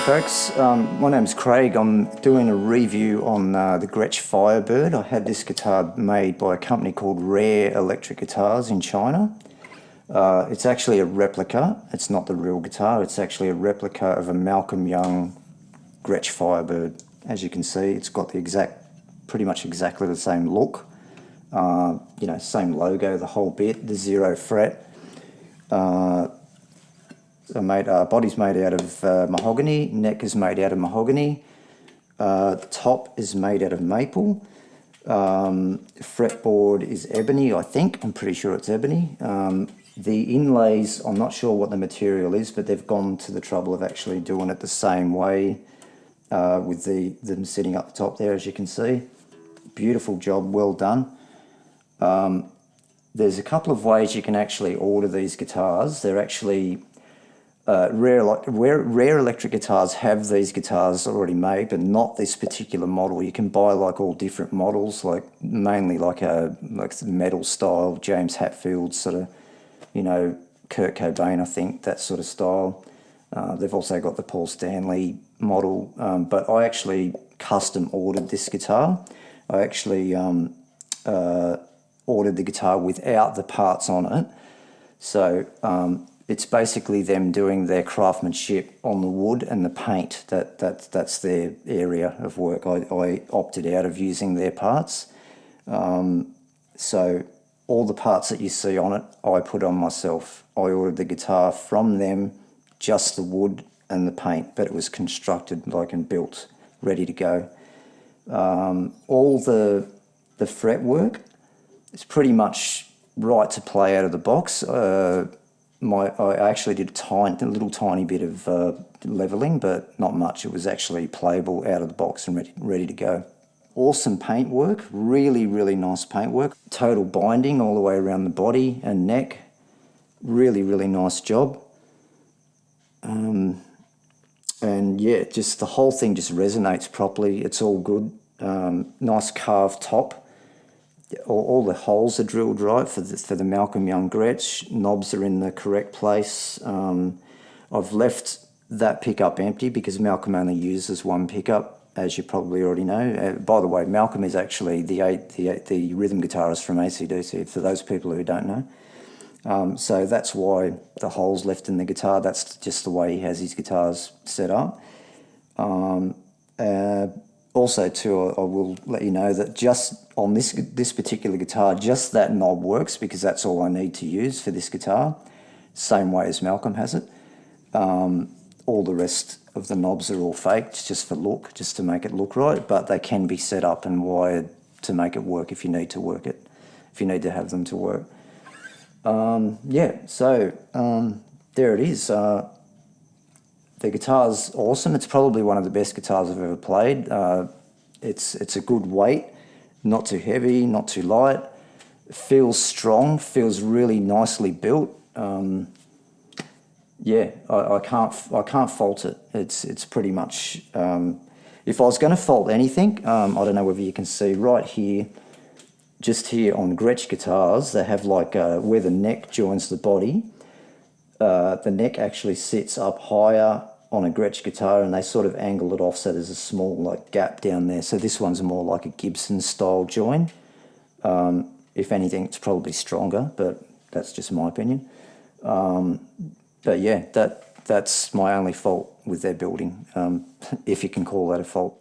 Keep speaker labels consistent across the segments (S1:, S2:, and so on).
S1: folks, my name's Craig. I'm doing a review on the Gretsch Firebird. I had this guitar made by a company called Rare Electric Guitars in China. It's actually a replica. It's not the real guitar. It's actually a replica of a Malcolm Young Gretsch Firebird. As you can see, it's got the pretty much exactly the same look. You know, same logo, the whole bit, the 0 fret. Body's made out of mahogany, neck is made out of mahogany, the top is made out of maple, fretboard is ebony, I think, I'm pretty sure it's ebony. The inlays, I'm not sure what the material is, but they've gone to the trouble of actually doing it the same way with them sitting up the top there, as you can see. Beautiful job, well done. There's a couple of ways you can actually order these guitars. They're actually Rare Electric Guitars have these guitars already made, but not this particular model. You can buy like all different models, like mainly like metal style, James Hetfield sort of, you know, Kurt Cobain, I think, that sort of style. They've also got the Paul Stanley model, but I actually custom ordered this guitar. I actually ordered the guitar without the parts on it, so it's basically them doing their craftsmanship on the wood and the paint. That's their area of work. I opted out of using their parts. So all the parts that you see on it, I put on myself. I ordered the guitar from them, just the wood and the paint, but it was constructed like and built, ready to go. All the fretwork is pretty much right to play out of the box. I actually did a little tiny bit of leveling, but not much. It was actually playable out of the box and ready to go. Awesome paintwork, really, really nice paintwork. Total binding all the way around the body and neck. Really, really nice job. And yeah, just the whole thing just resonates properly. It's all good. Nice carved top. All the holes are drilled right for the Malcolm Young Gretsch. Knobs are in the correct place. I've left that pickup empty because Malcolm only uses one pickup, as you probably already know. By the way, Malcolm is actually the rhythm guitarist from AC/DC, for those people who don't know. So that's why the hole's left in the guitar. That's just the way he has his guitars set up. Also, too, I will let you know that just on this particular guitar, just that knob works because that's all I need to use for this guitar. Same way as Malcolm has it. All the rest of the knobs are all faked, just for look, just to make it look right, but they can be set up and wired to make it work if you need to work it, if you need to have them to work. Yeah, so there it is. The guitar's awesome. It's probably one of the best guitars I've ever played. It's a good weight, not too heavy, not too light. It feels strong, feels really nicely built. Yeah, I can't fault it. It's pretty much. If I was going to fault anything, I don't know whether you can see right here, just here on Gretsch guitars, they have like where the neck joins the body. The neck actually sits up higher on a Gretsch guitar, and they sort of angle it off so there's a small like gap down there. So this one's more like a Gibson style join. If anything, it's probably stronger, but that's just my opinion. But yeah, that's my only fault with their building, if you can call that a fault.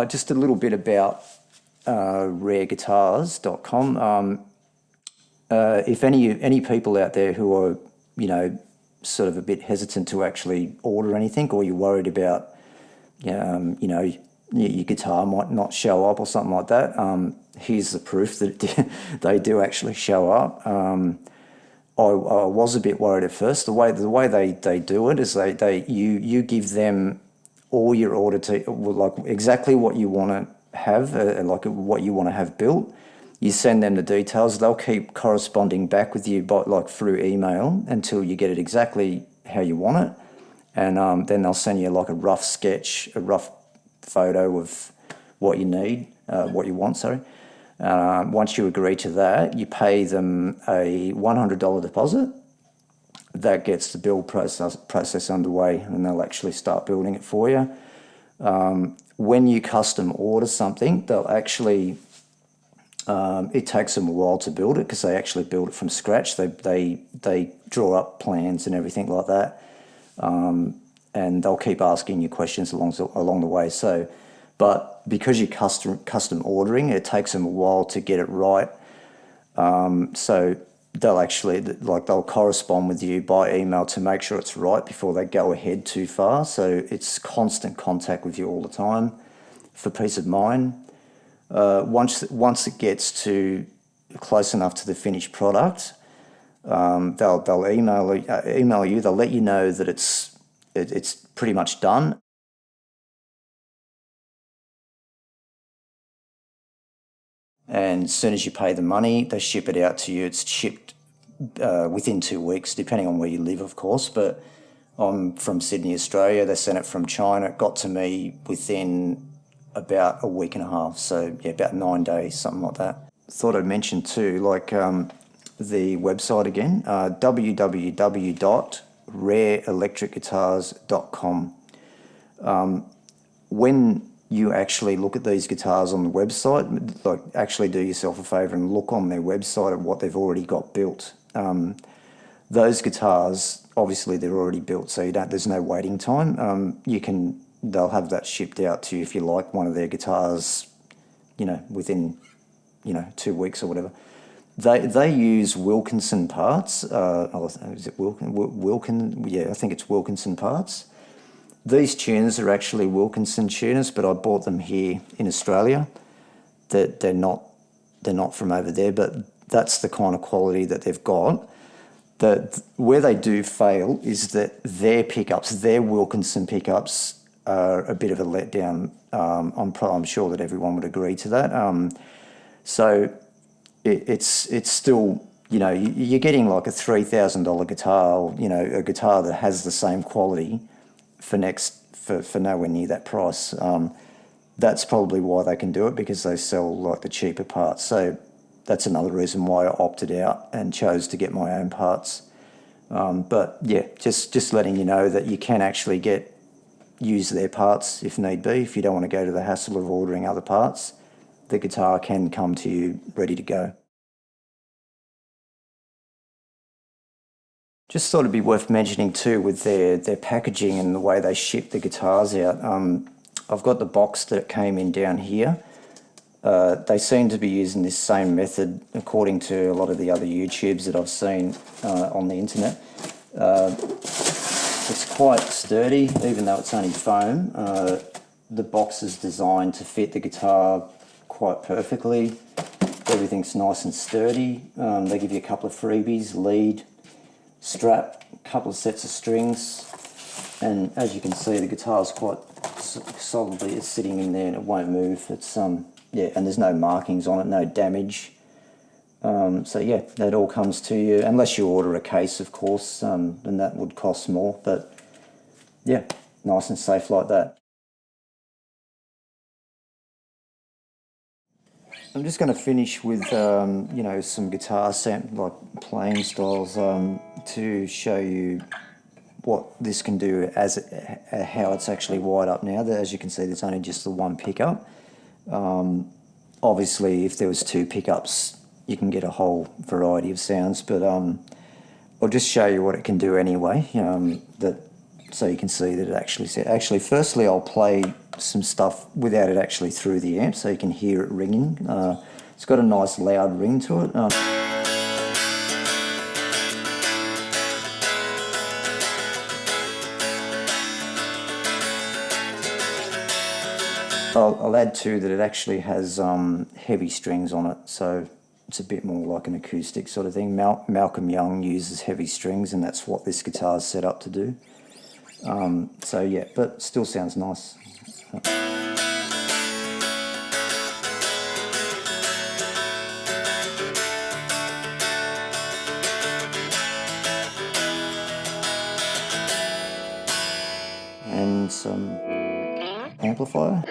S1: Just a little bit about rareguitars.com. If any people out there who are, you know, sort of a bit hesitant to actually order anything, or you're worried about, you know, your guitar might not show up or something like that, here's the proof that they do actually show up. I was a bit worried at first. The way they do it is you give them all your order to, like exactly what you want to have, like what you want to have built. You send them the details. They'll keep corresponding back with you, like through email, until you get it exactly how you want it, and then they'll send you like a rough sketch, a rough photo of what you need, what you want. Sorry. Once you agree to that, you pay them a $100 deposit, that gets the build process underway, and they'll actually start building it for you. When you custom order something, they'll actually, it takes them a while to build it because they actually build it from scratch. They draw up plans and everything like that, and they'll keep asking you questions along the way. So, but because you're custom ordering, it takes them a while to get it right. So they'll actually, like, they'll correspond with you by email to make sure it's right before they go ahead too far. So it's constant contact with you all the time for peace of mind. Once it gets to close enough to the finished product, they'll email you. They'll let you know that it's pretty much done. And as soon as you pay the money, they ship it out to you. It's shipped within 2 weeks, depending on where you live, of course. But I'm from Sydney, Australia. They sent it from China. It got to me within about a week and a half. So, yeah, about 9 days, something like that. Thought I'd mention too, like the website again, www.rareelectricguitars.com. When you actually look at these guitars on the website, like, actually do yourself a favour and look on their website at what they've already got built. Those guitars, obviously, they're already built, so there's no waiting time. They'll have that shipped out to you if you like one of their guitars, within 2 weeks or whatever. They use Wilkinson parts. Is it Wilkin? Yeah, I think it's Wilkinson parts. These tuners are actually Wilkinson tuners, but I bought them here in Australia. They're not from over there, but that's the kind of quality that they've got. Where they do fail is that their pickups, their Wilkinson pickups, are a bit of a letdown. I'm sure that everyone would agree to that. So it's still, you're getting like a $3,000 guitar, or, a guitar that has the same quality for nowhere near that price. That's probably why they can do it, because they sell like the cheaper parts. So that's another reason why I opted out and chose to get my own parts. But yeah, just letting you know that you can actually use their parts if need be. If you don't want to go to the hassle of ordering other parts, the guitar can come to you ready to go. Just thought it'd be worth mentioning too with their packaging and the way they ship the guitars out. I've got the box that it came in down here. They seem to be using this same method according to a lot of the other YouTubes that I've seen on the internet. It's quite sturdy, even though it's only foam. The box is designed to fit the guitar quite perfectly. Everything's nice and sturdy. They give you a couple of freebies: lead, strap, a couple of sets of strings, and as you can see, the guitar's quite solidly, it's sitting in there and it won't move. It's yeah, and there's no markings on it, no damage. So yeah, that all comes to you, unless you order a case, of course, then that would cost more. But yeah, nice and safe like that. I'm just going to finish with some guitar like playing styles to show you what this can do how it's actually wired up now. As you can see, there's only just the one pickup. Obviously, if there was two pickups, you can get a whole variety of sounds, but I'll just show you what it can do anyway, so you can see that it actually firstly I'll play some stuff without it actually through the amp, so you can hear it ringing. It's got a nice loud ring to it. I'll add too that it actually has heavy strings on it, so it's a bit more like an acoustic sort of thing. Malcolm Young uses heavy strings, and that's what this guitar is set up to do. So yeah, but still sounds nice. And some amplifier.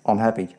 S1: I'm happy.